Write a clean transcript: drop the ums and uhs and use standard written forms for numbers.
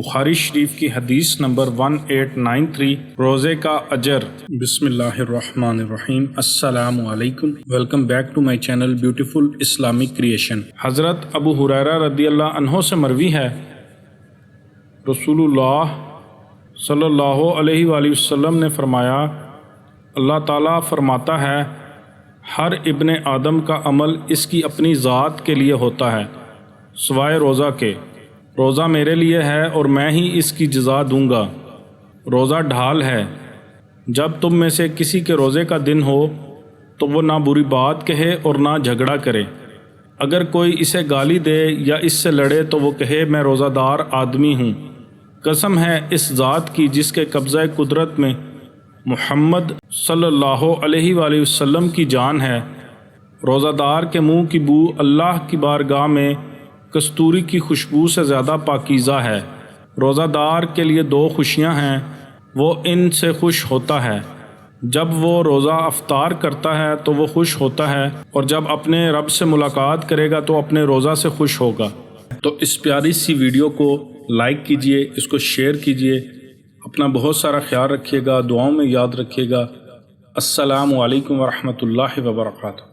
بخاری شریف کی حدیث نمبر 1893 روزے کا اجر۔ بسم اللہ الرحمن الرحیم۔ السلام علیکم، welcome back to my channel beautiful Islamic creation. حضرت ابو ہریرہ رضی اللہ عنہ سے مروی ہے، رسول اللہ صلی اللہ علیہ وآلہ وسلم نے فرمایا، اللہ تعالیٰ فرماتا ہے ہر ابن آدم کا عمل اس کی اپنی ذات کے لیے ہوتا ہے سوائے روزہ کے۔ روزہ میرے لیے ہے اور میں ہی اس کی جزا دوں گا۔ روزہ ڈھال ہے، جب تم میں سے کسی کے روزے کا دن ہو تو وہ نہ بری بات کہے اور نہ جھگڑا کرے۔ اگر کوئی اسے گالی دے یا اس سے لڑے تو وہ کہے میں روزہ دار آدمی ہوں۔ قسم ہے اس ذات کی جس کے قبضہ قدرت میں محمد صلی اللہ علیہ وآلہ وسلم کی جان ہے، روزہ دار کے منہ کی بو اللہ کی بارگاہ میں کستوری کی خوشبو سے زیادہ پاکیزہ ہے۔ روزہ دار کے لیے دو خوشیاں ہیں، وہ ان سے خوش ہوتا ہے۔ جب وہ روزہ افطار کرتا ہے تو وہ خوش ہوتا ہے، اور جب اپنے رب سے ملاقات کرے گا تو اپنے روزہ سے خوش ہوگا۔ تو اس پیاری سی ویڈیو کو لائک کیجئے، اس کو شیئر کیجئے، اپنا بہت سارا خیال رکھیے گا، دعاؤں میں یاد رکھیے گا۔ السلام علیکم ورحمۃ اللہ وبرکاتہ۔